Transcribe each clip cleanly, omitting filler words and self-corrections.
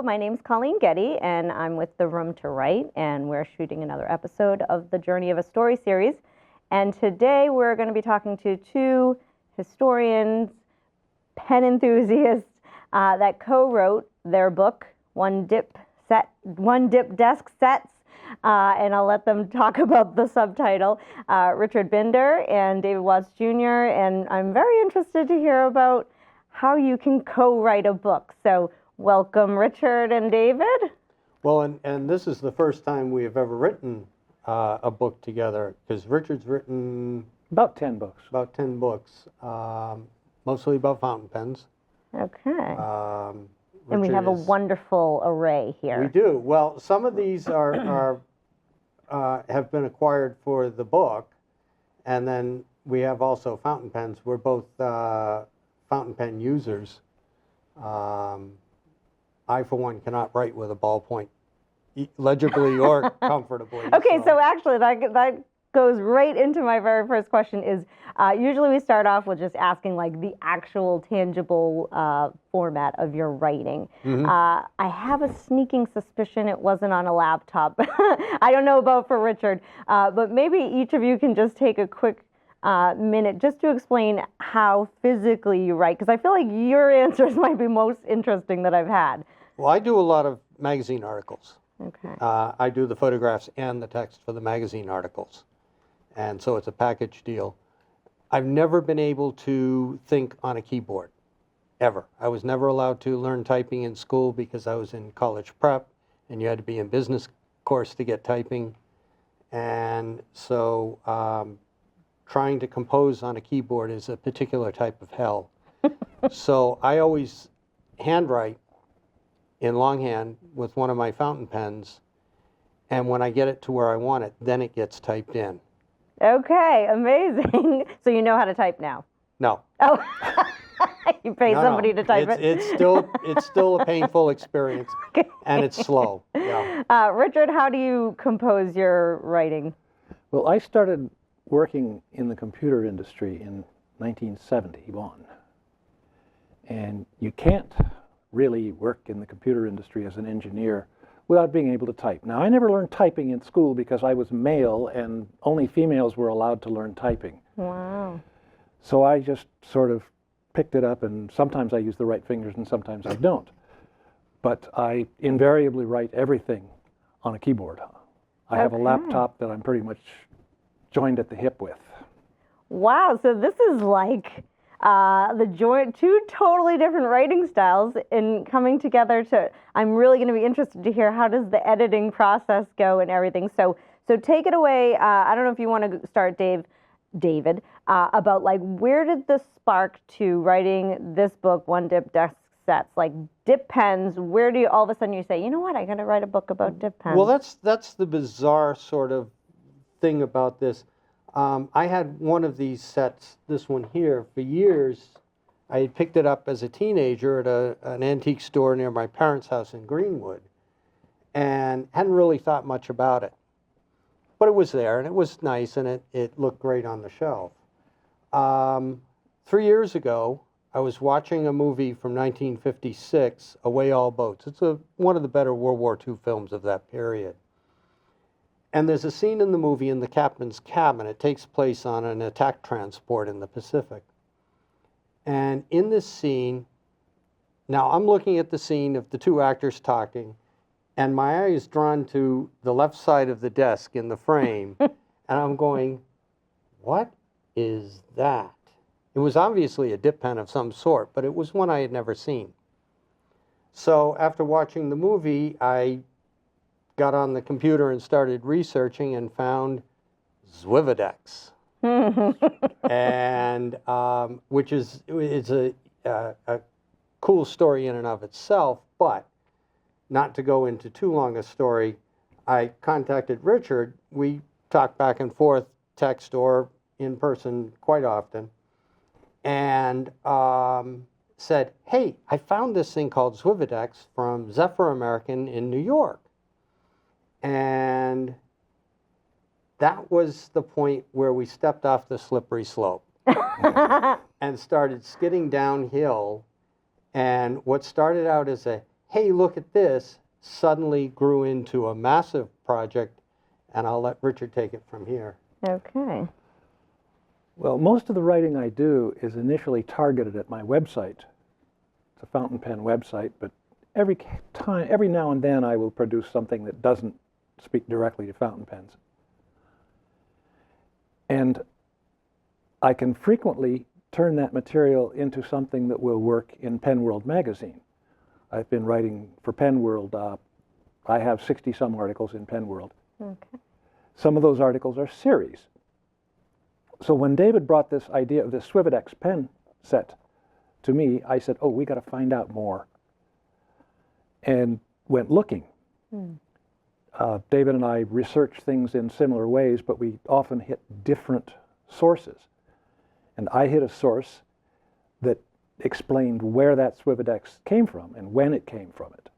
Hello, my name's Colleen Getty, and I'm with The Room to Write, and we're shooting another episode of the Journey of a Story series. And today we're going to be talking to two historians, pen enthusiasts that co-wrote their book, One Dip Desk Sets, and I'll let them talk about the subtitle. Richard Binder and David Watts Jr., and I'm very interested to hear about how you can co-write a book. So welcome, Richard and David. Well, and this is the first time we have ever written a book together, because Richard's written about 10 books. About 10 books, mostly about fountain pens. Okay. And we have a wonderful array here. We do. Well, some of these are have been acquired for the book, and then we have also fountain pens. We're both fountain pen users. I, for one, cannot write with a ballpoint legibly or comfortably. Okay, so actually that goes right into my very first question is, usually we start off with just asking like the actual tangible format of your writing. Mm-hmm. I have a sneaking suspicion it wasn't on a laptop. I don't know about for Richard, but maybe each of you can just take a quick minute just to explain how physically you write, because I feel like your answers might be most interesting that I've had. Well, I do a lot of magazine articles. Okay. I do the photographs and the text for the magazine articles. And so it's a package deal. I've never been able to think on a keyboard, ever. I was never allowed to learn typing in school because I was in college prep, and you had to be in business course to get typing. And so trying to compose on a keyboard is a particular type of hell. So I always handwrite in longhand with one of my fountain pens, and when I get it to where I want it, then it gets typed in. Okay, amazing. So you know how to type now? No. Oh, you pay somebody to type it? It's still a painful experience, okay. And it's slow. Yeah. Richard, how do you compose your writing? Well, I started working in the computer industry in 1971, and you can't really work in the computer industry as an engineer without being able to type. Now, I never learned typing in school because I was male and only females were allowed to learn typing. Wow. So I just sort of picked it up, and sometimes I use the right fingers and sometimes I don't. But I invariably write everything on a keyboard. I have a laptop that I'm pretty much joined at the hip with. Wow, so this is like two totally different writing styles in coming together to, I'm really going to be interested to hear how does the editing process go and everything. So take it away. I don't know if you want to start, David, about like where did this spark to writing this book, One Dip Desk Sets, like dip pens? Where do you all of a sudden you say, you know what, I got to write a book about dip pens? Well, that's the bizarre sort of thing about this. I had one of these sets, this one here, for years. I had picked it up as a teenager at an antique store near my parents' house in Greenwood, and hadn't really thought much about it. But it was there, and it was nice, and it looked great on the shelf. 3 years ago, I was watching a movie from 1956, Away All Boats. It's one of the better World War II films of that period. And there's a scene in the movie in the captain's cabin. It takes place on an attack transport in the Pacific. And in this scene, now I'm looking at the scene of the two actors talking, and my eye is drawn to the left side of the desk in the frame, and I'm going, what is that? It was obviously a dip pen of some sort, but it was one I had never seen. So after watching the movie, I got on the computer and started researching and found Zwivadex, and which is a cool story in and of itself. But not to go into too long a story, I contacted Richard. We talked back and forth, text or in person quite often, and said, "Hey, I found this thing called Zwivadex from Zephyr American in New York." And that was the point where we stepped off the slippery slope and started skidding downhill. And what started out as a, hey, look at this, suddenly grew into a massive project, and I'll let Richard take it from here. Okay. Well, most of the writing I do is initially targeted at my website. It's a fountain pen website, but every now and then I will produce something that doesn't speak directly to fountain pens. And I can frequently turn that material into something that will work in Pen World magazine. I've been writing for Pen World. I have 60-some articles in Pen World. Okay. Some of those articles are series. So when David brought this idea of this Swivedex pen set to me, I said, oh, we got to find out more. And went looking. David and I research things in similar ways, but we often hit different sources. And I hit a source that explained where that Swivedex came from and when it came from it.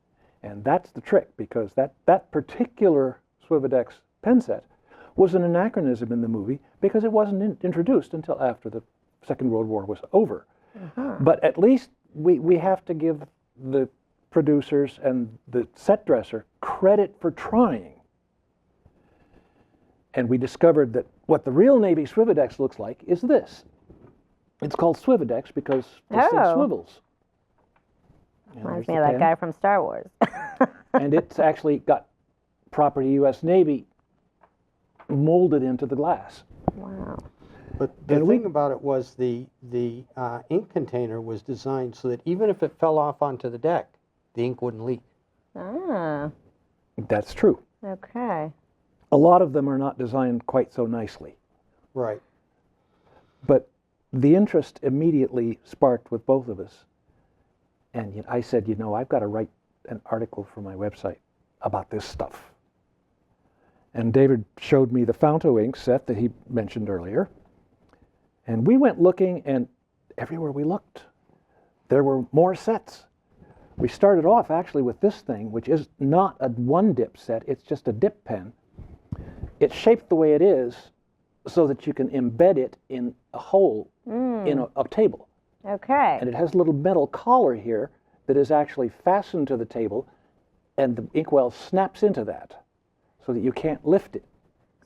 And that's the trick, because that particular Swivedex pen set was an anachronism in the movie because it wasn't introduced until after the Second World War was over. But at least we have to give the producers and the set dresser credit for trying. And we discovered that what the real Navy Swivedex looks like is this. It's called Swivedex because this thing swivels. Reminds me of that guy from Star Wars. And it's actually got property U.S. Navy molded into the glass. Wow. But the thing about it was the ink container was designed so that even if it fell off onto the deck, the ink wouldn't leak. Ah. That's true. Okay. A lot of them are not designed quite so nicely. Right. But the interest immediately sparked with both of us. And I said, I've got to write an article for my website about this stuff. And David showed me the Founto ink set that he mentioned earlier. And we went looking, and everywhere we looked, there were more sets. We started off actually with this thing, which is not a one-dip set, it's just a dip pen. It's shaped the way it is so that you can embed it in a hole in a table. Okay. And it has a little metal collar here that is actually fastened to the table, and the inkwell snaps into that so that you can't lift it.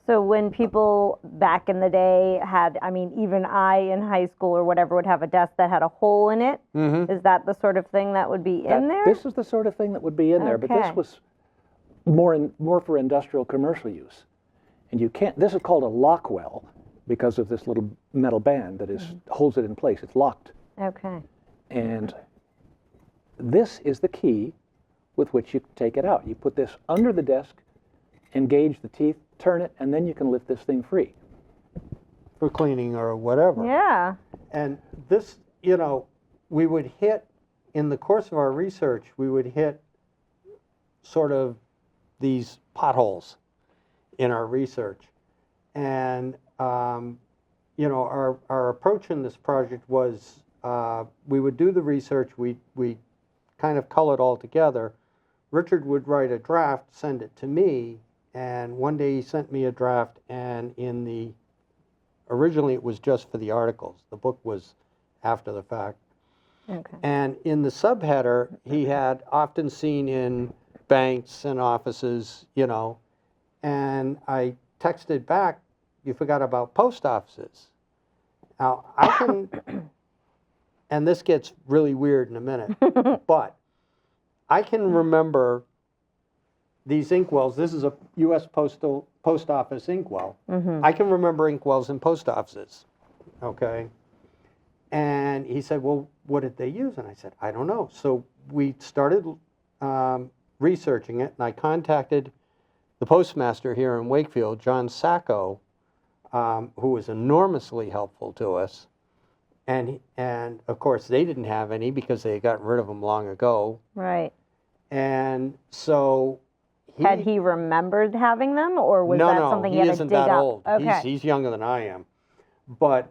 So when people back in the day had, even I in high school or whatever would have a desk that had a hole in it, is that the sort of thing that would be in there? This is the sort of thing that would be in there, but this was more for industrial commercial use. And you can't, this is called a lockwell because of this little metal band that holds it in place. It's locked. Okay. And this is the key with which you take it out. You put this under the desk, engage the teeth, turn it, and then you can lift this thing free. For cleaning or whatever. Yeah. And this, we would hit, in the course of our research, we would hit sort of these potholes in our research. And, our approach in this project was we would do the research, we kind of cull it all together. Richard would write a draft, send it to me, and one day he sent me a draft, and originally it was just for the articles. The book was after the fact. Okay. And in the subheader, he had often seen in banks and offices, and I texted back, you forgot about post offices. Now, I can, and this gets really weird in a minute, but I can remember these inkwells. This is a U.S. Post Office inkwell. I can remember inkwells in post offices, okay? And he said, well, what did they use? And I said, I don't know. So we started researching it, and I contacted the postmaster here in Wakefield, John Sacco, who was enormously helpful to us. And of course, they didn't have any because they had gotten rid of them long ago. Right. And so had he remembered having them, or was that something he had to dig up? No, he isn't that old. Okay. He's younger than I am. But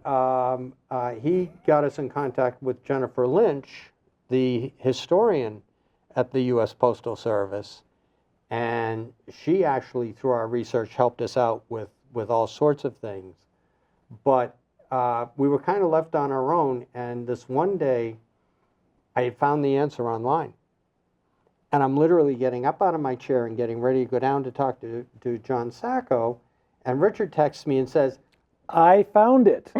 he got us in contact with Jennifer Lynch, the historian at the U.S. Postal Service, and she actually, through our research, helped us out with all sorts of things. But we were kind of left on our own, and this one day, I had found the answer online. And I'm literally getting up out of my chair and getting ready to go down to talk to John Sacco. And Richard texts me and says, I found it.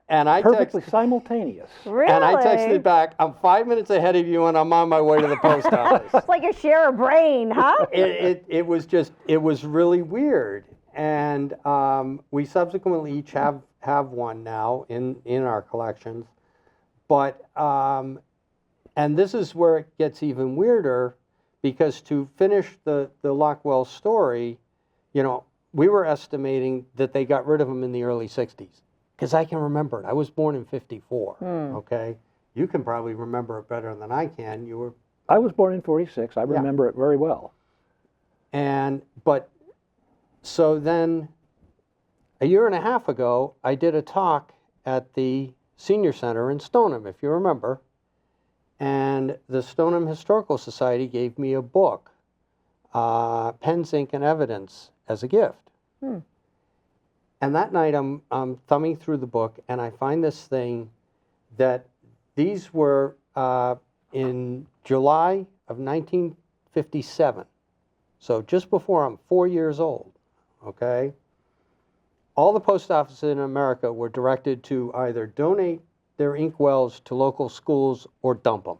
and I Perfectly text, simultaneous. Really? and I texted back, I'm 5 minutes ahead of you and I'm on my way to the post office. It's like you share a brain, huh? It was really weird. And we subsequently each have one now in our collections. But, and this is where it gets even weirder, because to finish the Lockwell story, you know, we were estimating that they got rid of them in the early 60s. Because I can remember it. I was born in 54, okay? You can probably remember it better than I can. I was born in 46. I remember it very well. But so then a year and a half ago, I did a talk at the Senior Center in Stoneham, if you remember. And the Stoneham Historical Society gave me a book, Pens, Ink, and Evidence, as a gift. And that night I'm thumbing through the book and I find this thing that these were in July of 1957. So just before I'm 4 years old, okay? All the post offices in America were directed to either donate their inkwells to local schools or dump them.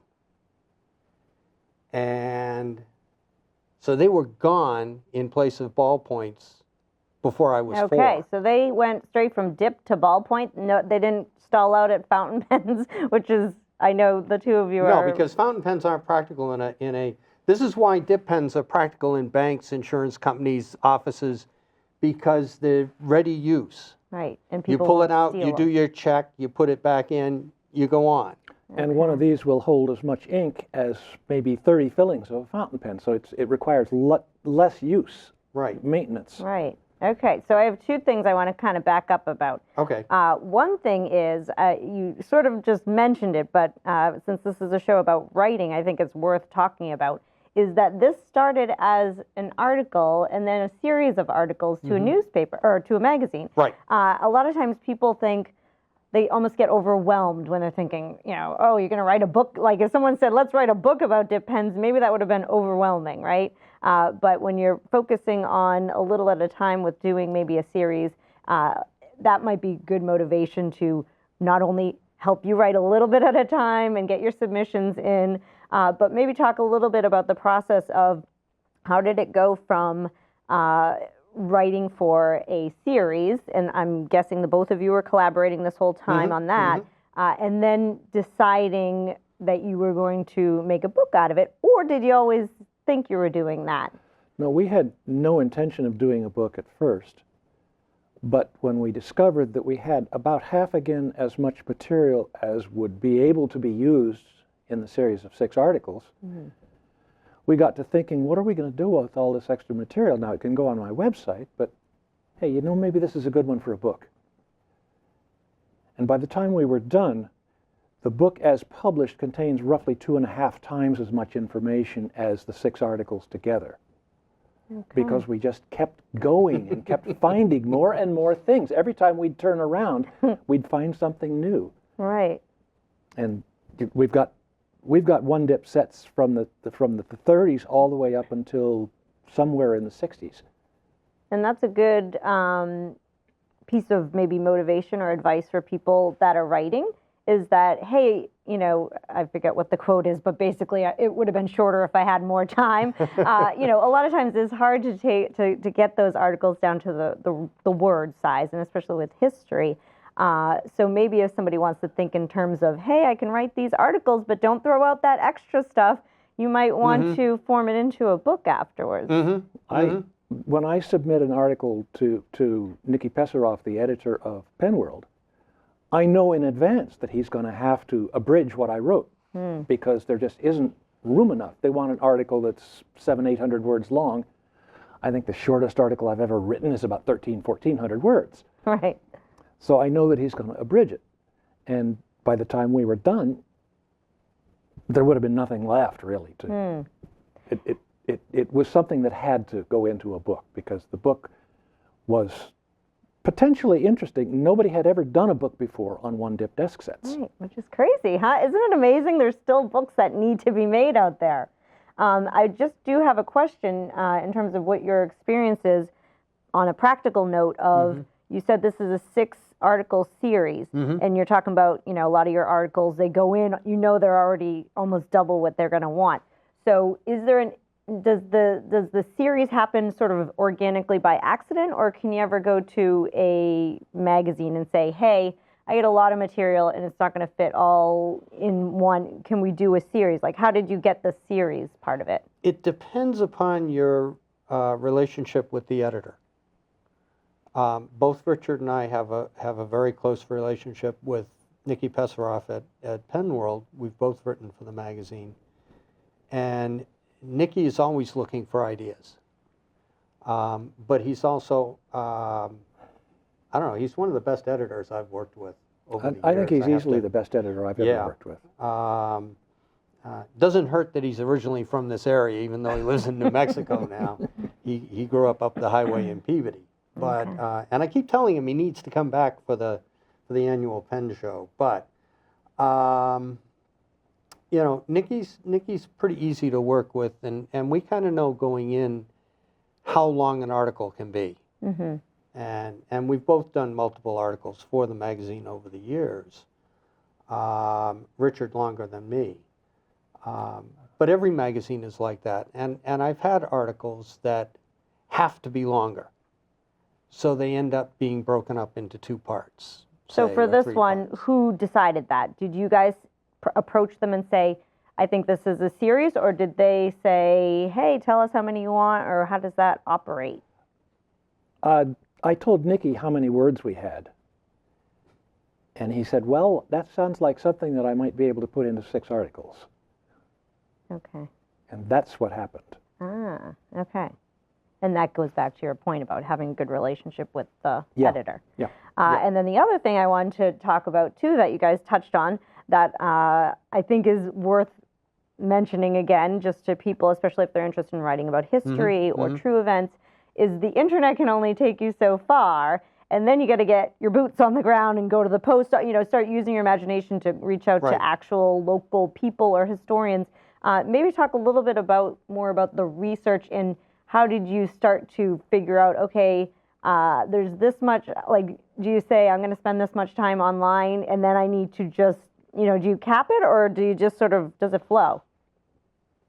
And so they were gone in place of ballpoints before I was 4. Okay, so they went straight from dip to ballpoint. No, they didn't stall out at fountain pens, which is, I know the two of you are. No, because fountain pens aren't practical in a. This is why dip pens are practical in banks, insurance companies, offices, because they're ready use. Right, and You people pull it won't out, steal you do them. your check, you put it back in, you go on. And one of these will hold as much ink as maybe 30 fillings of a fountain pen. So it requires less use, Right. maintenance. Right. Okay, so I have two things I want to kind of back up about. Okay. One thing is, you sort of just mentioned it, but since this is a show about writing, I think it's worth talking about, is that this started as an article and then a series of articles to a newspaper, or to a magazine. Right. A lot of times people think, they almost get overwhelmed when they're thinking, you know, oh, you're going to write a book. Like if someone said, let's write a book about dip pens, maybe that would have been overwhelming, right? But when you're focusing on a little at a time with doing maybe a series, that might be good motivation to not only help you write a little bit at a time and get your submissions in, but maybe talk a little bit about the process of how did it go from writing for a series, and I'm guessing the both of you were collaborating this whole time on that, and then deciding that you were going to make a book out of it, or did you always think you were doing that? No, we had no intention of doing a book at first, but when we discovered that we had about half again as much material as would be able to be used in the series of 6 articles, we got to thinking, what are we going to do with all this extra material? Now, it can go on my website, but hey, you know, maybe this is a good one for a book. And by the time we were done, the book as published contains roughly 2.5 times as much information as the 6 articles together. Because we just kept going and kept finding more and more things. Every time we'd turn around, we'd find something new. Right. And we've got one dip sets from the 30s all the way up until somewhere in the 60s. And that's a good piece of maybe motivation or advice for people that are writing, is that, hey, you know, I forget what the quote is, but basically it would have been shorter if I had more time. You know, a lot of times it's hard to get those articles down to the word size, and especially with history. So maybe if somebody wants to think in terms of, hey, I can write these articles, but don't throw out that extra stuff, you might want to form it into a book afterwards. When I submit an article to Nicky Pesaroff, the editor of Penworld, I know in advance that he's going to have to abridge what I wrote because there just isn't room enough. They want an article that's 700-800 words long. I think the shortest article I've ever written is about 1,400 words. Right. So I know that he's going to abridge it. And by the time we were done, there would have been nothing left, really. It was something that had to go into a book because the book was potentially interesting. Nobody had ever done a book before on one dip desk sets. Right, which is crazy, huh? Isn't it amazing? There's still books that need to be made out there. I just do have a question in terms of what your experience is on a practical note of, you said this is a 6-article series, and you're talking about, a lot of your articles, they go in, they're already almost double what they're going to want. So is there does the series happen sort of organically by accident, or can you ever go to a magazine and say, hey, I get a lot of material and it's not going to fit all in one. Can we do a series? Like, how did you get the series part of it? It depends upon your relationship with the editor. Both Richard and I have a very close relationship with Nikki Pesaroff at Penworld. We've both written for the magazine. And Nikki is always looking for ideas. But he's also, I don't know, he's one of the best editors I've worked with over the years. I think he's easily the best editor I've ever worked with. Doesn't hurt that he's originally from this area, even though he lives in New Mexico now. He grew up the highway in Peabody. But and I keep telling him he needs to come back for the annual Penn show. But Nikki's pretty easy to work with, and we kind of know going in how long an article can be. And we've both done multiple articles for the magazine over the years. Richard longer than me. But every magazine is like that. And I've had articles that have to be longer. So they end up being broken up into 2 parts. So for this one, who decided that? Did you guys approach them and say, I think this is a series, or did they say, hey, tell us how many you want, or how does that operate? I told Nikki how many words we had. And he said, well, that sounds like something that I might be able to put into 6 articles. Okay. And that's what happened. Ah, okay. And that goes back to your point about having a good relationship with the editor. Yeah. And then the other thing I wanted to talk about, too, that you guys touched on, that I think is worth mentioning again, just to people, especially if they're interested in writing about history or true events, is the internet can only take you so far. And then you got to get your boots on the ground and go to the post, start using your imagination to reach out to actual local people or historians. Maybe talk a little bit more about the research and how did you start to figure out, okay, there's this much, do you say, I'm going to spend this much time online and then I need to just, do you cap it, or do you just sort of, does it flow?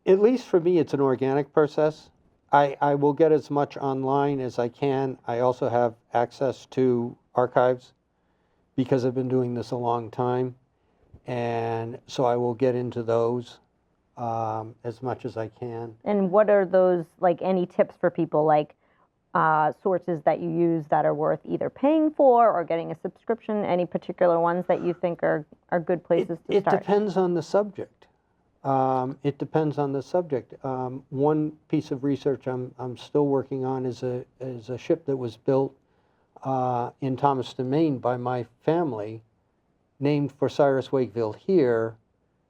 At least for me, it's an organic process. I will get as much online as I can. I also have access to archives because I've been doing this a long time. And so I will get into those as much as I can. And what are those, any tips for people, sources that you use that are worth either paying for or getting a subscription? Any particular ones that you think are good places to start? It depends on the subject. It depends on the subject. One piece of research I'm still working on is a ship that was built in Thomaston, Maine by my family, named for Cyrus Wakefield here,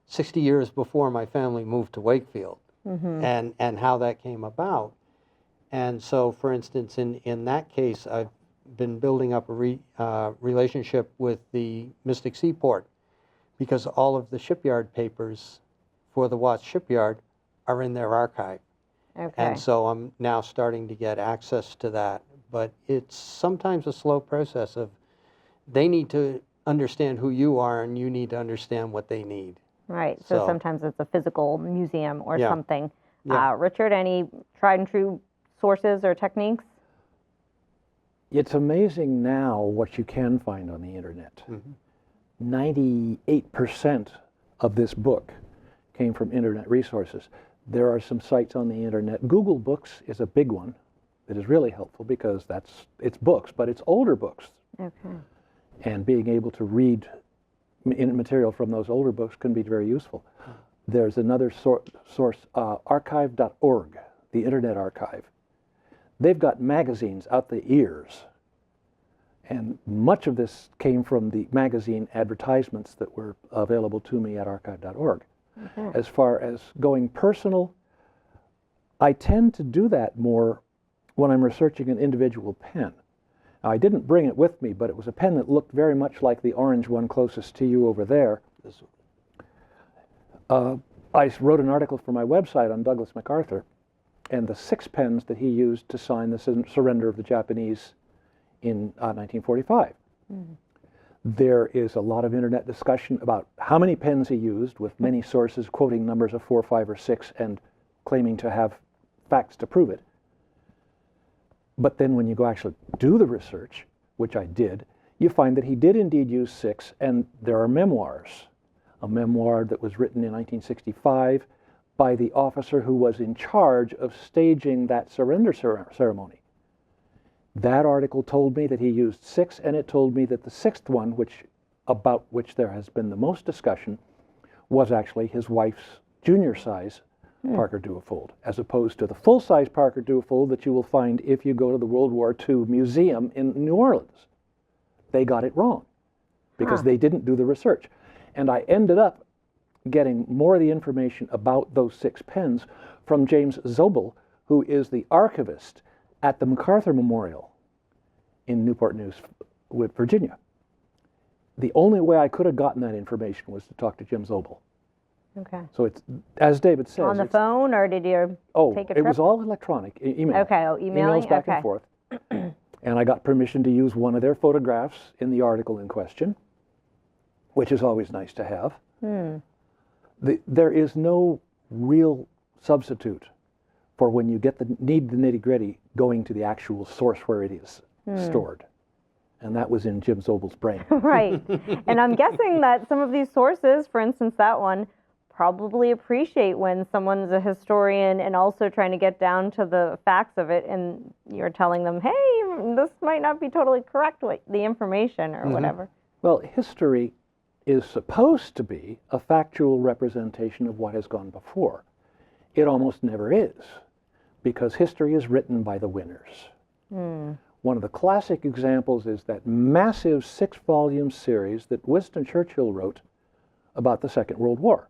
60 years before my family moved to Wakefield, and how that came about. And so, for instance, in that case, I've been building up a relationship with the Mystic Seaport, because all of the shipyard papers for the Watts shipyard are in their archive. Okay. And so I'm now starting to get access to that. But it's sometimes a slow process of, they need to understand who you are and you need to understand what they need. Right. So sometimes it's a physical museum or something. Yeah. Richard, any tried and true sources or techniques? It's amazing now what you can find on the internet. 98% of this book came from internet resources. There are some sites on the internet. Google Books is a big one that is really helpful because it's books, but it's older books. Okay. And being able to read material from those older books can be very useful. There's another source, archive.org, the Internet Archive. They've got magazines out the ears. And much of this came from the magazine advertisements that were available to me at archive.org. Okay. As far as going personal, I tend to do that more when I'm researching an individual pen. I didn't bring it with me, but it was a pen that looked very much like the orange one closest to you over there. I wrote an article for my website on Douglas MacArthur and the 6 pens that he used to sign the surrender of the Japanese in 1945. Mm-hmm. There is a lot of internet discussion about how many pens he used, with many sources quoting numbers of 4, 5, or 6 and claiming to have facts to prove it. But then when you go actually do the research, which I did, you find that he did indeed use 6, and there are memoirs. A memoir that was written in 1965 by the officer who was in charge of staging that surrender ceremony. That article told me that he used 6, and it told me that the 6th one, about which there has been the most discussion, was actually his wife's junior size Parker Duofold, as opposed to the full-size Parker Duofold that you will find if you go to the World War II Museum in New Orleans. They got it wrong because they didn't do the research. And I ended up getting more of the information about those 6 pens from James Zobel, who is the archivist at the MacArthur Memorial in Newport News, Virginia. The only way I could have gotten that information was to talk to Jim Zobel. Okay. So it's, as David says... On the phone, or did you take a trip? It was all electronic, email. Okay, emailing? Emails back and forth. And I got permission to use one of their photographs in the article in question, which is always nice to have. There is no real substitute for when you need the nitty-gritty going to the actual source where it is stored. And that was in Jim Zobel's brain. Right. And I'm guessing that some of these sources, for instance that one, probably appreciate when someone's a historian and also trying to get down to the facts of it, and you're telling them, hey, this might not be totally correct, the information or whatever. Well, history is supposed to be a factual representation of what has gone before. It almost never is, because history is written by the winners. One of the classic examples is that massive 6-volume series that Winston Churchill wrote about the Second World War.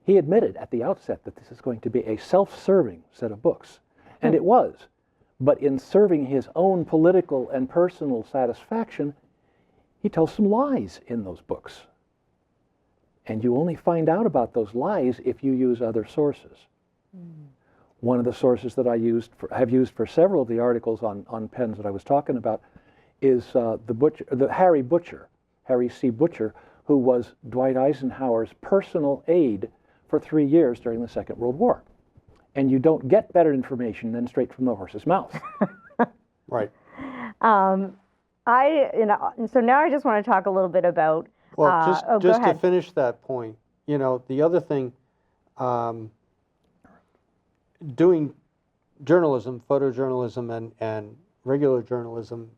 He admitted at the outset that this is going to be a self-serving set of books, and it was. But in serving his own political and personal satisfaction, he tells some lies in those books. And you only find out about those lies if you use other sources. One of the sources that I have used for several of the articles on pens that I was talking about is Harry C. Butcher, who was Dwight Eisenhower's personal aide for 3 years during the Second World War. And you don't get better information than straight from the horse's mouth. Right. So now I just want to talk a little bit about. Well, just to finish that point, the other thing, doing journalism, photojournalism, and regular journalism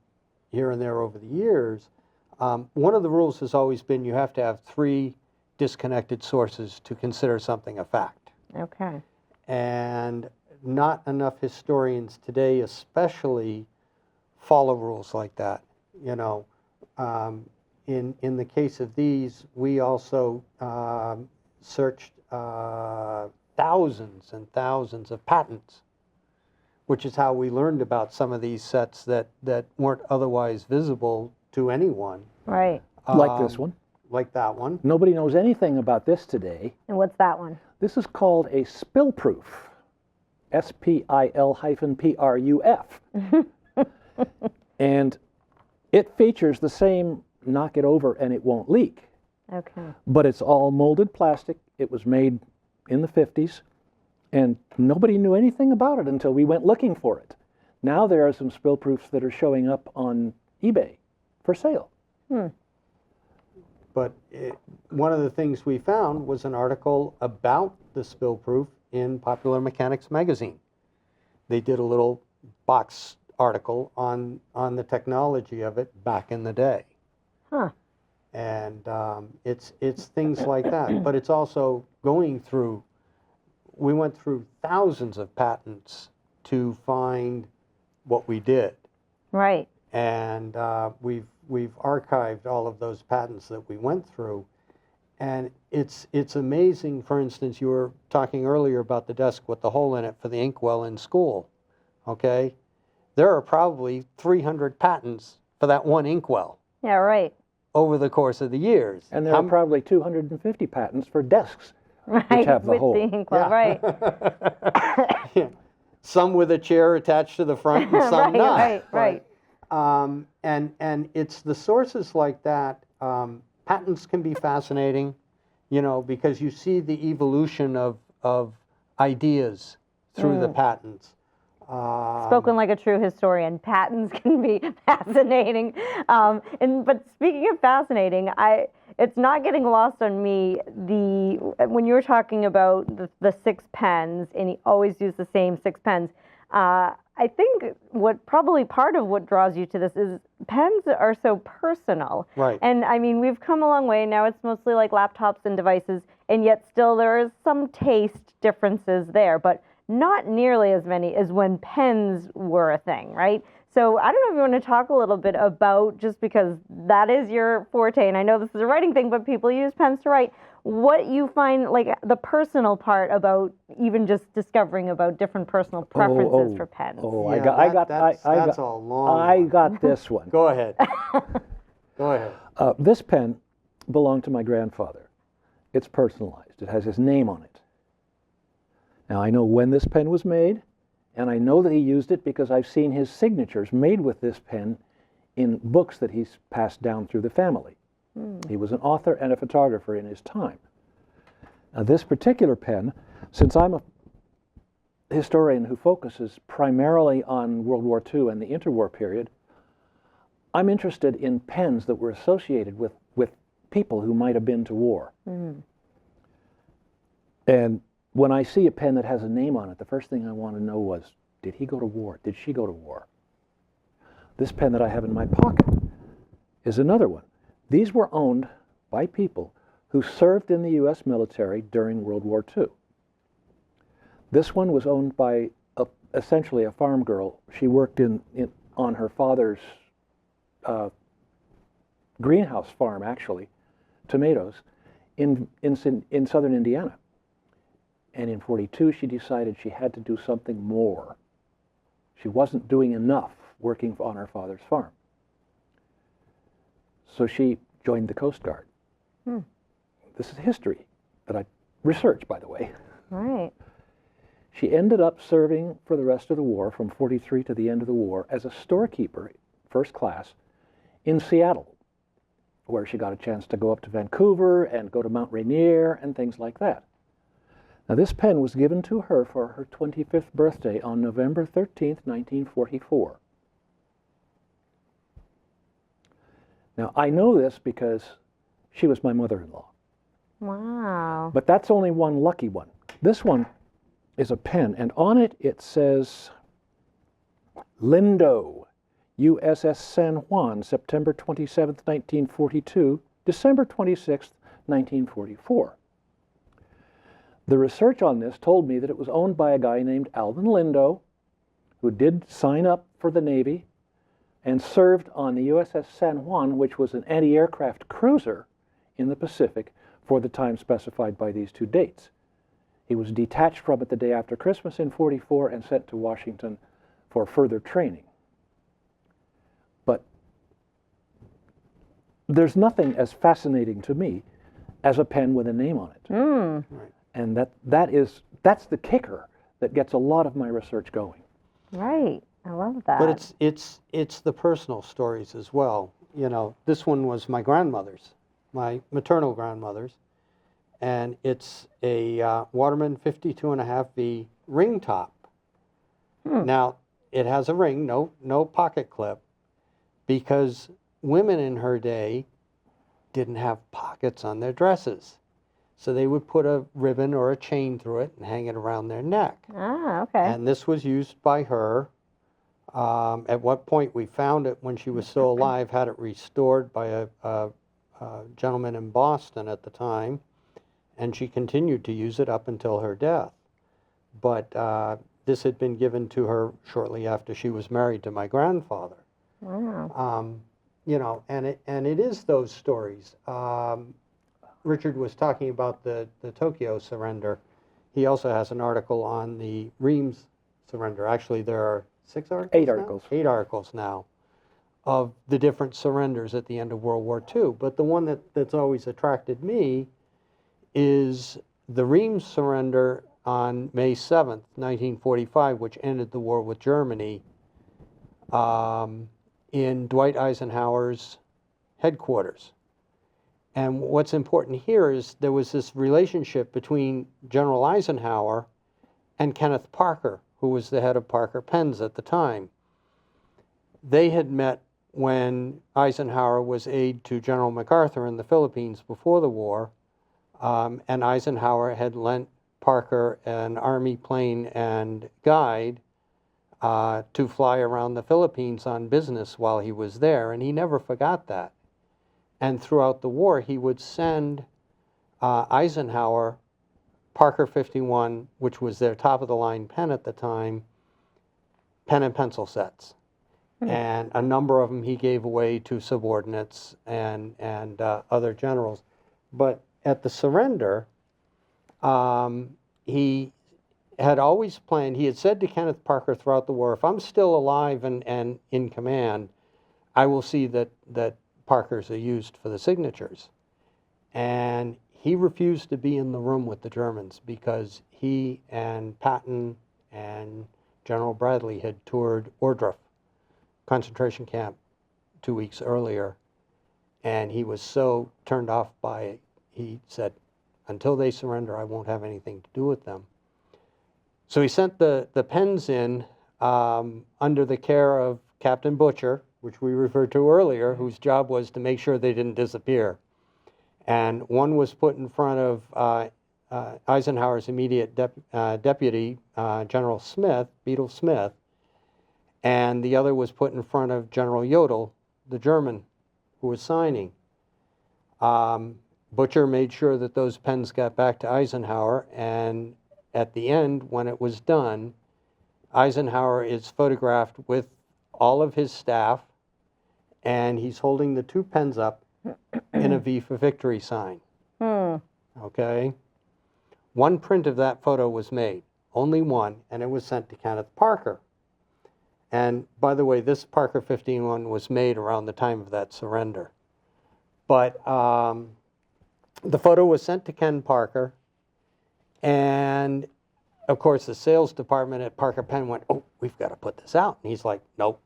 here and there over the years, one of the rules has always been you have to have 3 disconnected sources to consider something a fact. Okay. And not enough historians today especially follow rules like that. In the case of these, we also searched thousands and thousands of patents, which is how we learned about some of these sets that weren't otherwise visible to anyone. Right. Like this one. Like that one. Nobody knows anything about this today. And what's that one? This is called a spill-proof. SPIL-PRUF. And it features the same knock it over and it won't leak. Okay. But it's all molded plastic. It was made in the 50s, and nobody knew anything about it until we went looking for it. Now there are some spill-proofs that are showing up on eBay for sale. But one of the things we found was an article about the spill-proof in Popular Mechanics magazine. They did a little box article on the technology of it back in the day. And it's things like that. But it's also we went through thousands of patents to find what we did. Right. And we've archived all of those patents that we went through. And it's amazing. For instance, you were talking earlier about the desk with the hole in it for the inkwell in school. Okay? There are probably 300 patents for that one inkwell. Yeah, right. Over the course of the years. And there are probably 250 patents for desks Right, have the with hole. the ink well, right. Yeah. Some with a chair attached to the front and some Right, not. right, right. And it's the sources like that. Patents can be fascinating, because you see the evolution of ideas through the patents. Spoken like a true historian, patents can be fascinating. But speaking of fascinating, it's not getting lost on me. When you were talking about the 6 pens, and he always used the same 6 pens. I think probably part of what draws you to this is pens are so personal. Right. And I mean, we've come a long way. Now it's mostly like laptops and devices, and yet still there is some taste differences there, but not nearly as many as when pens were a thing, right? So I don't know if you want to talk a little bit about, just because that is your forte, and I know this is a writing thing, but people use pens to write, what you find, like the personal part about even just discovering about different personal preferences for pens. Yeah, that's a long one. got this one. Go ahead. Go ahead. This pen belonged to my grandfather. It's personalized. It has his name on it. Now, I know when this pen was made, and I know that he used it because I've seen his signatures made with this pen in books that he's passed down through the family. He was an author and a photographer in his time. Now, this particular pen, since I'm a historian who focuses primarily on World War II and the interwar period, I'm interested in pens that were associated with people who might have been to war. And when I see a pen that has a name on it, the first thing I want to know was, did he go to war? Did she go to war? This pen that I have in my pocket is another one. These were owned by people who served in the U.S. military during World War II. This one was owned by essentially a farm girl. She worked on her father's greenhouse farm, actually, tomatoes, in southern Indiana. And in 42, she decided she had to do something more. She wasn't doing enough working on her father's farm. So she joined the Coast Guard. This is history that I researched, by the way. Right. She ended up serving for the rest of the war, from 43 to the end of the war, as a storekeeper, first class, in Seattle, where she got a chance to go up to Vancouver and go to Mount Rainier and things like that. Now, this pen was given to her for her 25th birthday on November 13th, 1944. Now, I know this because she was my mother-in-law. Wow. But that's only one lucky one. This one is a pen, and on it it says, Lindo, USS San Juan, September 27th, 1942, December 26th, 1944. The research on this told me that it was owned by a guy named Alvin Lindo, who did sign up for the Navy and served on the USS San Juan, which was an anti-aircraft cruiser in the Pacific for the time specified by these two dates. He was detached from it the day after Christmas in 44 and sent to Washington for further training. But there's nothing as fascinating to me as a pen with a name on it. Right. And that's the kicker that gets a lot of my research going. Right. I love that. But it's the personal stories as well. This one was my grandmother's, my maternal grandmother's, and it's a Waterman 52.5V ring top. Now, it has a ring, no pocket clip, because women in her day didn't have pockets on their dresses. So they would put a ribbon or a chain through it and hang it around their neck. Ah, okay. And this was used by her. At what point we found it when she was still alive, had it restored by a gentleman in Boston at the time, and she continued to use it up until her death. But this had been given to her shortly after she was married to my grandfather. Wow. And it is those stories. Richard was talking about the Tokyo surrender. He also has an article on the Reims surrender. Actually, there are 6 articles? 8 now? articles. 8 articles now of the different surrenders at the end of World War II. But the one that's always attracted me is the Rheims surrender on May 7th, 1945, which ended the war with Germany, in Dwight Eisenhower's headquarters. And what's important here is there was this relationship between General Eisenhower and Kenneth Parker, who was the head of Parker Pens at the time. They had met when Eisenhower was aide to General MacArthur in the Philippines before the war, and Eisenhower had lent Parker an Army plane and guide to fly around the Philippines on business while he was there, and he never forgot that. And throughout the war, he would send Eisenhower Parker 51, which was their top-of-the-line pen at the time, pen and pencil sets. And a number of them he gave away to subordinates and other generals. But at the surrender, he had always planned, he had said to Kenneth Parker throughout the war, if I'm still alive and in command, I will see that Parkers are used for the signatures. And he refused to be in the room with the Germans because he and Patton and General Bradley had toured Ohrdruf concentration camp 2 weeks earlier, and he was so turned off by it, he said, until they surrender, I won't have anything to do with them. So he sent the pens in under the care of Captain Butcher, which we referred to earlier, whose job was to make sure they didn't disappear. And one was put in front of Eisenhower's immediate deputy, General Smith, Beadle Smith, and the other was put in front of General Jodl, the German, who was signing. Butcher made sure that those pens got back to Eisenhower, and at the end, when it was done, Eisenhower is photographed with all of his staff, and he's holding the two pens up in a V for Victory sign. Okay? One print of that photo was made, only one, and it was sent to Kenneth Parker. And by the way, this Parker 51 was made around the time of that surrender. But the photo was sent to Ken Parker, and of course the sales department at Parker Pen went, oh, we've got to put this out. And he's like, nope.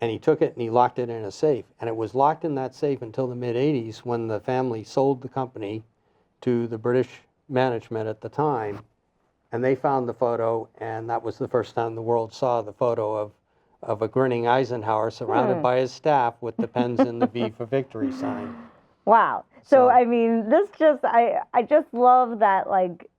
And he took it and he locked it in a safe. And it was locked in that safe until the mid-'80s when the family sold the company to the British management at the time. And they found the photo, and that was the first time the world saw the photo of a grinning Eisenhower surrounded by his staff with the pens in the V for Victory sign. Wow. So I mean, this just, I just love that, like,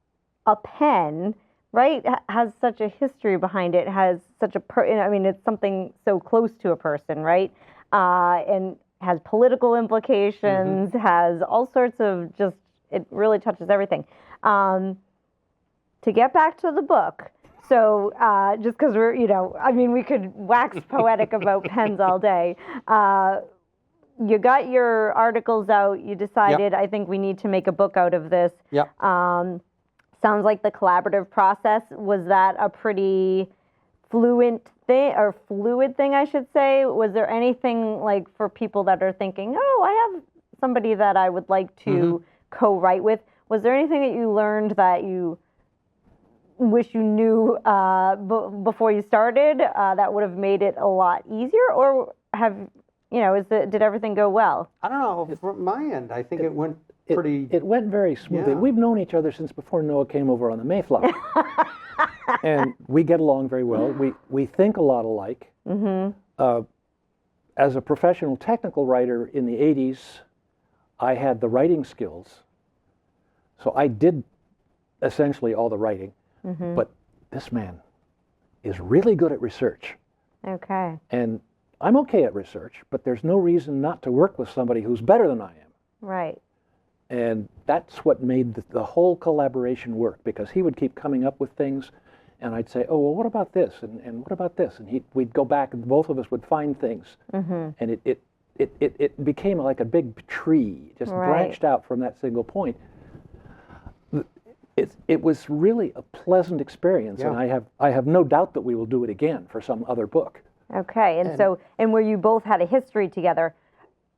a pen, right, has such a history behind it, has such a, I mean, it's something so close to a person, right? And has political implications, has all sorts of just, it really touches everything. To get back to the book, so just because we're, you know, I mean, we could wax poetic about pens all day. You got your articles out, you decided, I think we need to make a book out of this. Sounds like the collaborative process, was that a pretty fluid thing, I should say? Was there anything, like, for people that are thinking, oh, I have somebody that I would like to co-write with, was there anything that you learned that you wish you knew before you started that would have made it a lot easier? Or have, you know, did everything go well? I don't know. From my end, I think it went pretty... It went very smoothly. We've known each other since before Noah came over on the Mayflower. And we get along very well. We think a lot alike. As a professional technical writer in the 80s, I had the writing skills. So I did essentially all the writing. But this man is really good at research. Okay. And I'm okay at research, but there's no reason not to work with somebody who's better than I am. Right. And that's what made the whole collaboration work, because he would keep coming up with things, and I'd say, oh, well, what about this? And what about this? And we'd go back, and both of us would find things. And it became like a big tree, just branched out from that single point. It was really a pleasant experience, and I have no doubt that we will do it again for some other book. Okay, and where you both had a history together,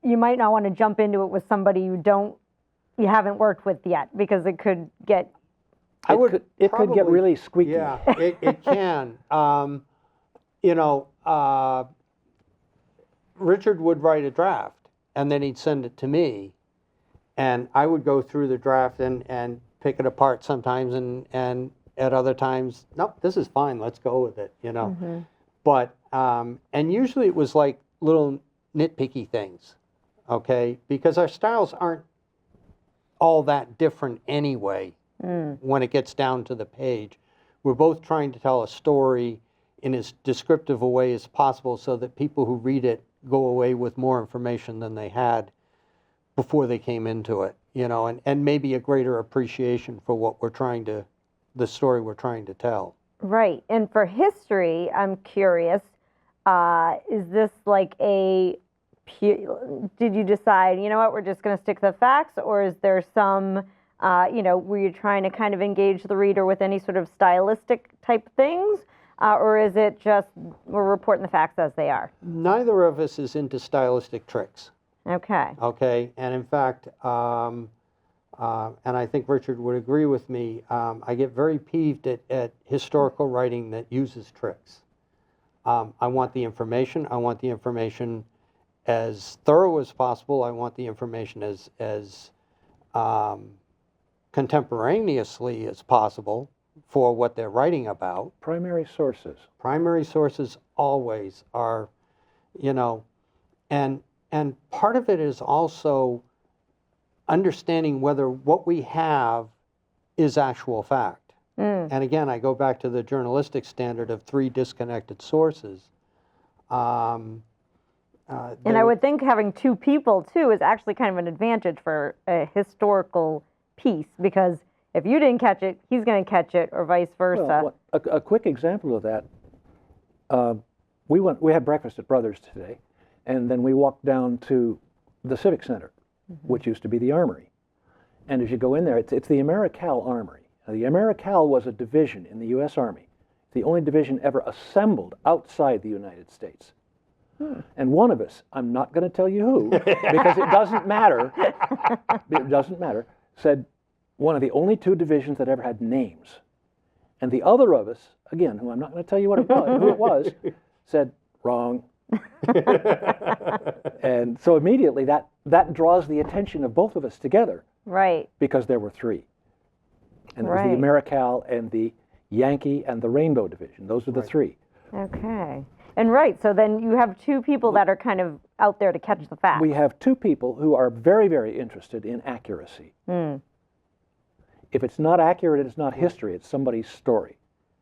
you might not want to jump into it with somebody you don't you haven't worked with yet because it could get. It could get probably- really squeaky. Yeah, it can. Richard would write a draft, and then he'd send it to me, and I would go through the draft and pick it apart sometimes, and at other times, nope, this is fine, let's go with it, But, and usually it was like little nitpicky things, okay? Because our styles aren't all that different anyway when it gets down to the page. We're both trying to tell a story in as descriptive a way as possible so that people who read it go away with more information than they had before they came into it, and maybe a greater appreciation for what the story we're trying to tell. Right. And for history, I'm curious, is this like did you decide, you know what, we're just going to stick to the facts, or is there some, were you trying to kind of engage the reader with any sort of stylistic type things? Or is it just we're reporting the facts as they are? Neither of us is into stylistic tricks. Okay. Okay. And in fact, and I think Richard would agree with me, I get very peeved at historical writing that uses tricks. I want the information. I want the information as thorough as possible. I want the information as contemporaneously as possible for what they're writing about. Primary sources. Primary sources always are, and part of it is also understanding whether what we have is actual fact. And again, I go back to the journalistic standard of 3 disconnected sources. And I would think having 2 people, too, is actually kind of an advantage for a historical piece, because if you didn't catch it, he's going to catch it, or vice versa. Well, a quick example of that, we had breakfast at Brothers today, and then we walked down to the Civic Center, which used to be the Armory. And as you go in there, it's the Americal Armory. Now, the Americal was a division in the U.S. Army, the only division ever assembled outside the United States. And one of us, I'm not going to tell you who, because it doesn't matter, said one of the only 2 divisions that ever had names. And the other of us, again, who I'm not going to tell you who it was, said, wrong. And so immediately that draws the attention of both of us together. Right. Because there were 3. And it was Right. the Americal and the Yankee and the Rainbow Division. Those are the 3. Okay. And right, so then you have 2 people that are kind of out there to catch the facts. We have 2 people who are very, very interested in accuracy. If it's not accurate, it's not history, it's somebody's story.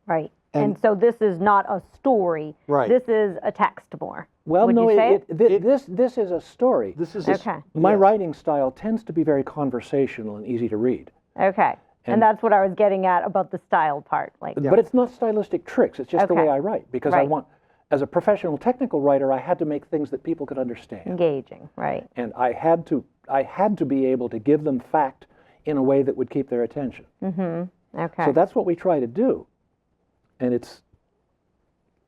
Right. And so this is not a story. Right. This is a text more. Well, Would no, you say this is a story. This is Okay. My writing style tends to be very conversational and easy to read. Okay. And that's what I was getting at about the style part. Like, But it's not stylistic tricks, it's just the Okay. way I write. Because I Right. want, as a professional technical writer, I had to make things that people could understand. engaging, right. And I had to be able to give them fact in a way that would keep their attention. Okay. So that's what we try to do. And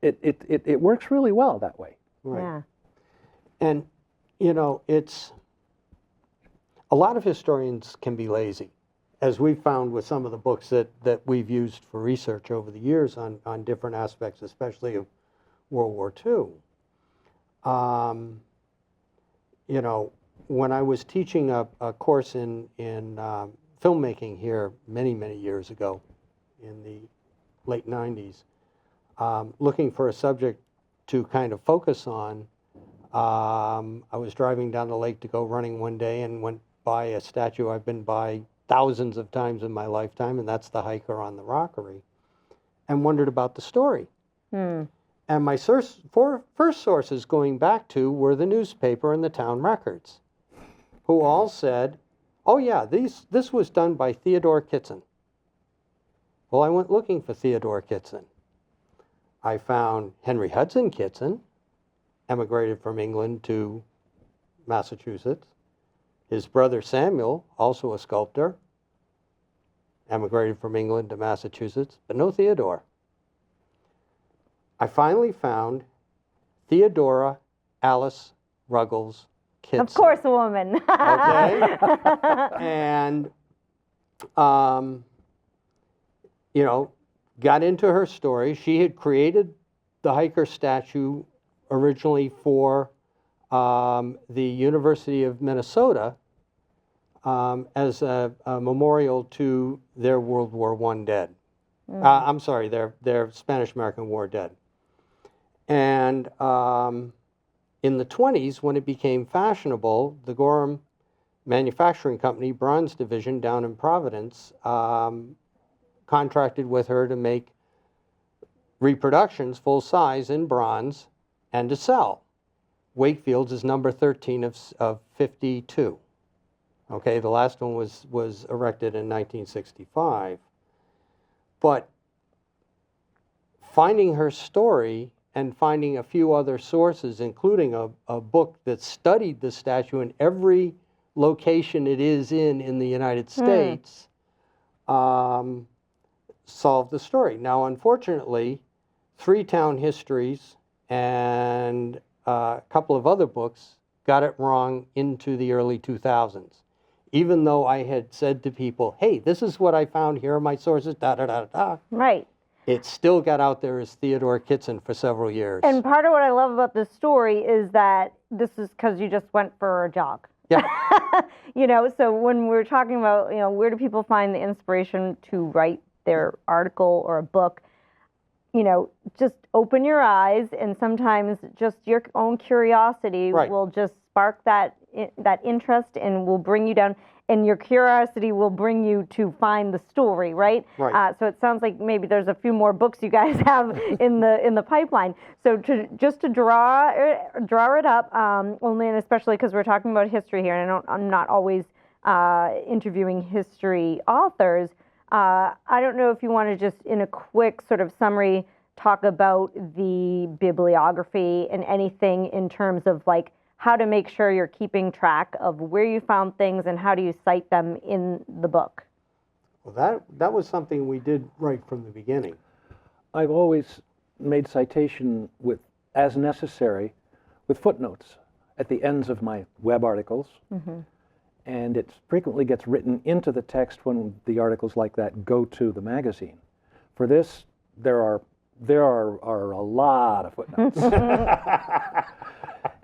it works really well that way. right. Yeah. And, it's a lot of historians can be lazy, as we've found with some of the books that we've used for research over the years on different aspects, especially of World War II. When I was teaching a course in filmmaking here many, many years ago, in the late 90s, looking for a subject to kind of focus on, I was driving down the lake to go running one day and went by a statue I've been by thousands of times in my lifetime, and that's the hiker on the rockery, and wondered about the story. And my first sources going back to were the newspaper and the town records, who all said, oh yeah, this was done by Theodore Kitson. Well, I went looking for Theodore Kitson. I found Henry Hudson Kitson, emigrated from England to Massachusetts. His brother Samuel, also a sculptor, emigrated from England to Massachusetts, but no Theodore. I finally found Theodora Alice Ruggles Kitson. Of course, a woman. Okay? And, you know, got into her story. She had created the hiker statue originally for the University of Minnesota as a memorial to their World War I dead. I'm sorry, their Spanish-American War dead. And in the 20s, when it became fashionable, the Gorham Manufacturing Company, Bronze Division down in Providence, contracted with her to make reproductions full size in bronze and to sell. Wakefield's is number 13 of 52. Okay, the last one was erected in 1965. But finding her story and finding a few other sources, including a book that studied the statue in every location it is in the United States, solved the story. Now, unfortunately, 3 Town Histories and a couple of other books got it wrong into the early 2000s. Even though I had said to people, hey, this is what I found, here are my sources, da-da-da-da-da. Right. It still got out there as Theodore Kitson for several years. And part of what I love about this story is that this is because you just went for a jog. Yeah. You know, so when we're talking about, you know, where do people find the inspiration to write their article or a book, you know, just open your eyes, and sometimes just your own curiosity will just spark that interest and will bring you down, and your curiosity will bring you to find the story, right? Right. So it sounds like maybe there's a few more books you guys have in the pipeline. So to draw it up, only and especially because we're talking about history here, and I'm not always interviewing history authors. I don't know if you want to just, in a quick sort of summary, talk about the bibliography and anything in terms of like how to make sure you're keeping track of where you found things and how do you cite them in the book. Well, that was something we did right from the beginning. I've always made citation with, as necessary, with footnotes at the ends of my web articles. And it frequently gets written into the text when the articles like that go to the magazine. For this, there are a lot of footnotes.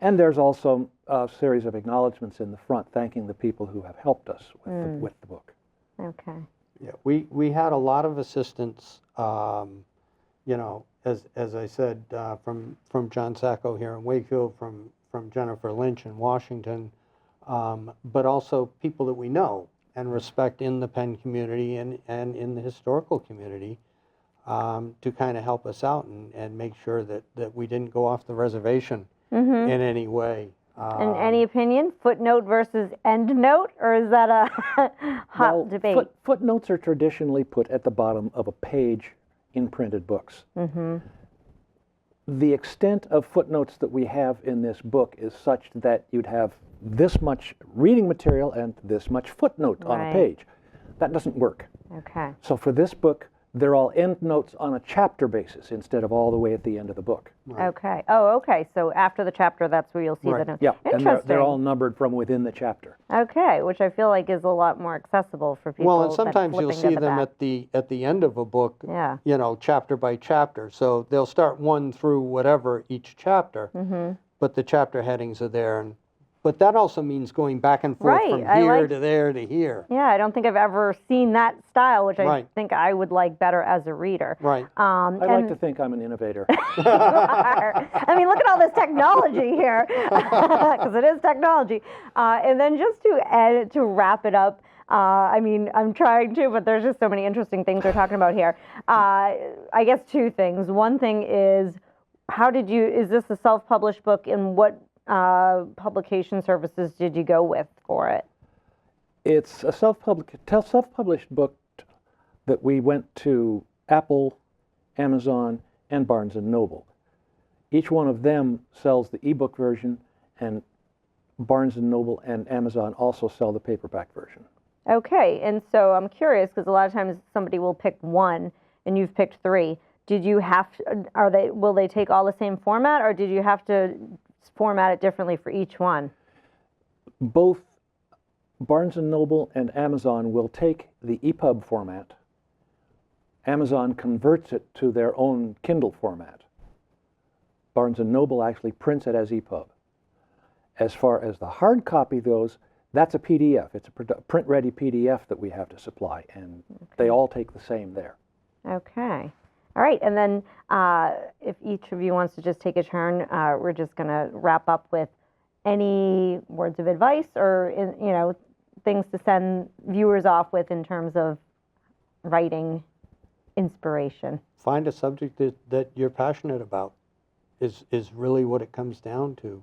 And there's also a series of acknowledgments in the front thanking the people who have helped us with the book. Okay. Yeah, we had a lot of assistance, you know, as I said, from John Sacco here in Wakefield, from Jennifer Lynch in Washington, but also people that we know and respect in the Penn community and in the historical community, to kind of help us out and make sure that we didn't go off the reservation in any way. And any opinion, footnote versus endnote, or is that a hot debate? Footnotes are traditionally put at the bottom of a page in printed books. The extent of footnotes that we have in this book is such that you'd have this much reading material and this much footnote on a page. That doesn't work. Okay. So for this book, they're all endnotes on a chapter basis instead of all the way at the end of the book. Right. Okay. Oh, okay. So after the chapter, that's where you'll see the notes. Yeah, Interesting. and they're all numbered from within the chapter. Okay, which I feel like is a lot more accessible for people. Well, and sometimes you'll see them back. at the end of a book, Yeah. you know, chapter by chapter. So they'll start 1 through whatever each chapter, but the chapter headings are there. But that also means going back and forth from here to there to here. Yeah, I don't think I've ever seen that style, which I Right. think I would like better as a reader. Right. I like to think I'm an innovator. You are. I mean, look at all this technology here, because it is technology. And then just to wrap it up, I mean, I'm trying to, but there's just so many interesting things we're talking about here. I guess 2 things. One thing is, is this a self-published book, and what publication services did you go with for it? It's a self-published book that we went to Apple, Amazon, and Barnes & Noble. Each one of them sells the ebook version, and Barnes & Noble and Amazon also sell the paperback version. Okay, and so I'm curious, because a lot of times somebody will pick one, and you've picked 3. Did you have to, will they take all the same format, or did you have to format it differently for each one? both Barnes & Noble and Amazon will take the EPUB format. Amazon converts it to their own Kindle format. Barnes & Noble actually prints it as EPUB. As far as the hard copy goes, that's a PDF. It's a print-ready PDF that we have to supply, and they all take the same there. Okay. All right. And then if each of you wants to just take a turn, we're just going to wrap up with any words of advice or, things to send viewers off with in terms of writing inspiration. Find a subject that you're passionate about is really what it comes down to.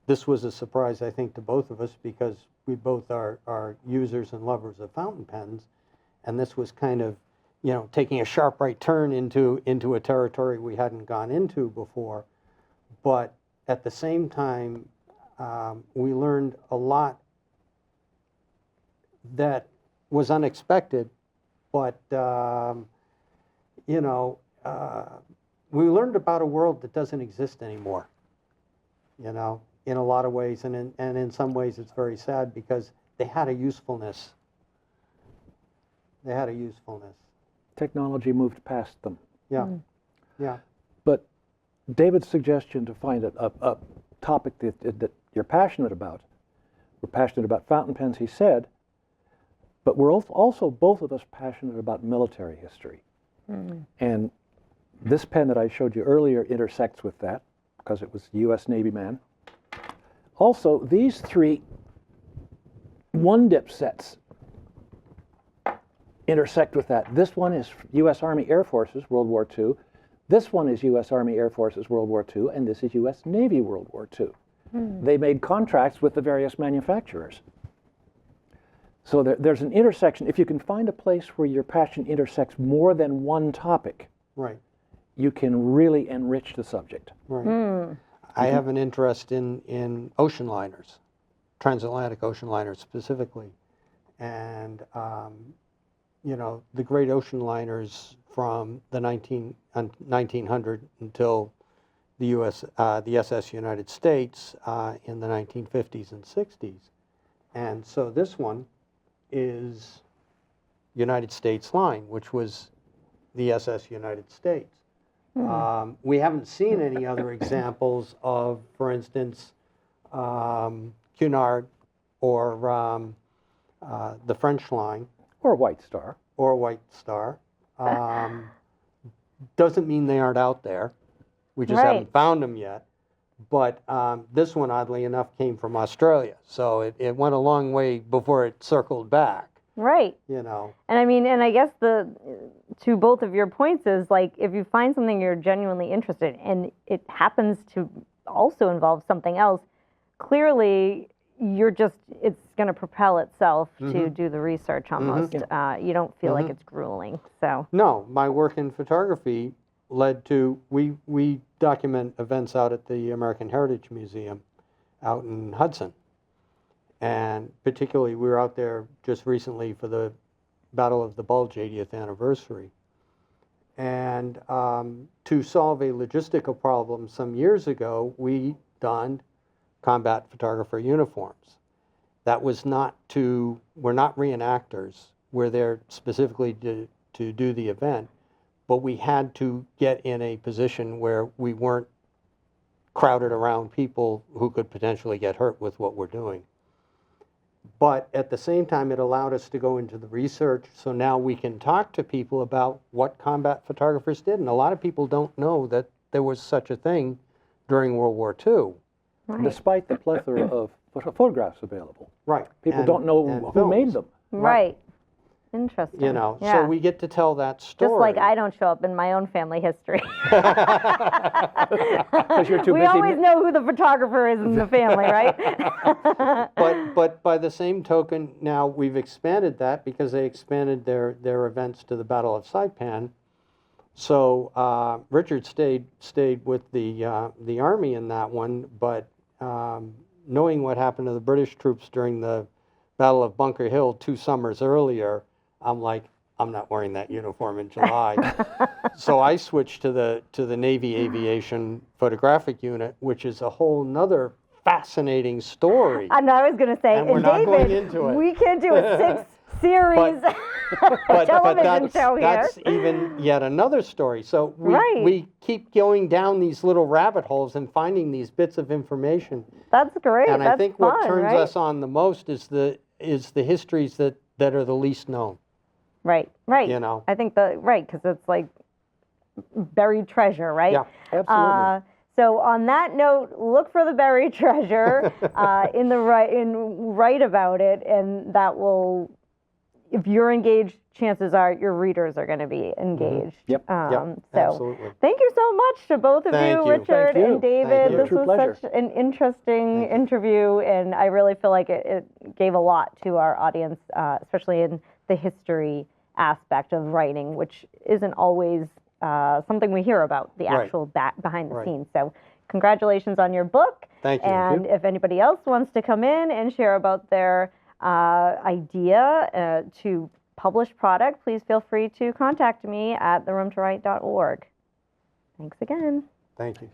This was a surprise, I think, to both of us because we both are users and lovers of fountain pens, and this was kind of, taking a sharp right turn into a territory we hadn't gone into before. But at the same time, we learned a lot that was unexpected, but we learned about a world that doesn't exist anymore. In a lot of ways, and in some ways it's very sad because they had a usefulness. Technology moved past them. Yeah, yeah. But David's suggestion to find a topic that you're passionate about. We're passionate about fountain pens, he said, but we're also both of us passionate about military history. And this pen that I showed you earlier intersects with that because it was a U.S. Navy man. Also, these three one-dip sets intersect with that. This one is U.S. Army Air Forces, World War II. This one is U.S. Army Air Forces, World War II, and this is U.S. Navy, World War II. They made contracts with the various manufacturers. So there's an intersection. If you can find a place where your passion intersects more than one topic, Right. you can really enrich the subject. Right. I have an interest in ocean liners, transatlantic ocean liners specifically. And, the great ocean liners from the 1900 until the the SS United States in the 1950s and 60s. And so this one is United States line, which was the SS United States. We haven't seen any other examples of, for instance, Cunard or the French line. Or White Star. Or White Star. Doesn't mean they aren't out there. We just haven't found them yet. But this one, oddly enough, came from Australia. So it went a long way before it circled back. Right. And I guess to both of your points is like, if you find something you're genuinely interested in and it happens to also involve something else, clearly it's going to propel itself to do the research almost. You don't feel like it's grueling. So no, my work in photography led to, we document events out at the American Heritage Museum out in Hudson. And particularly, we were out there just recently for the Battle of the Bulge 80th anniversary. And to solve a logistical problem some years ago, we donned combat photographer uniforms. That was we're not reenactors. We're there specifically to do the event. But we had to get in a position where we weren't crowded around people who could potentially get hurt with what we're doing. But at the same time, it allowed us to go into the research, so now we can talk to people about what combat photographers did. And a lot of people don't know that there was such a thing during World War II. Right. Despite the plethora of photographs available. Right. People don't know who made them. Right. Interesting. So we get to tell that story. Just like I don't show up in my own family history. Because you're too busy. We always know who the photographer is in the family, right? But by the same token, now we've expanded that because they expanded their events to the Battle of Saipan. So Richard stayed with the Army in that one, but knowing what happened to the British troops during the Battle of Bunker Hill 2 summers earlier, I'm like, I'm not wearing that uniform in July. So I switched to the Navy Aviation Photographic Unit, which is a whole nother fascinating story. And I was going to say, And we're not David, going into it. we can't do a 6-series But television show here. that's even yet another story. So Right. we keep going down these little rabbit holes and finding these bits of information. That's great. And That's I think fun, what turns right? us on the most is the histories that are the least known. Right, right. You know. I think because it's like buried treasure, right? Yeah. Absolutely. So on that note, look for the buried treasure write about it, and that will, if you're engaged, chances are your readers are going to be engaged. Yep. So Absolutely. thank you so much to both of Thank you, you. Richard Thank you. and David. Thank you. This True was pleasure. such an interesting interview, and I really feel like it gave a lot to our audience, especially in the history aspect of writing, which isn't always something we hear about, the Right. actual behind the Right. scenes. So congratulations on your book. Thank you. And if anybody else wants to come in and share about their idea to publish product, please feel free to contact me at theroomtowrite.org. Thanks again. Thank you.